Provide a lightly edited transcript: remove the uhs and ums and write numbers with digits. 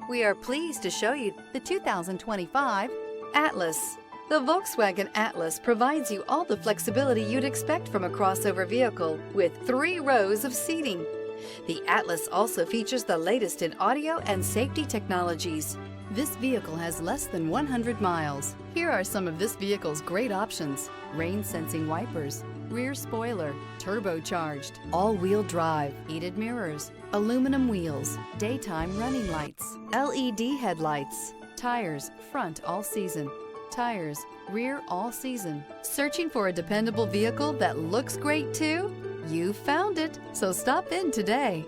We are pleased to show you the 2025 Atlas. The Volkswagen Atlas provides you all the flexibility you'd expect from a crossover vehicle with 3 rows of seating. The Atlas also features the latest in audio and safety technologies. This vehicle has less than 100 miles. Here are some of this vehicle's great options: rain-sensing wipers, rear spoiler, turbocharged, all-wheel drive, heated mirrors, aluminum wheels, daytime running lights, LED headlights, tires front all season, tires rear all season. Searching for a dependable vehicle that looks great too? You found it, so stop in today.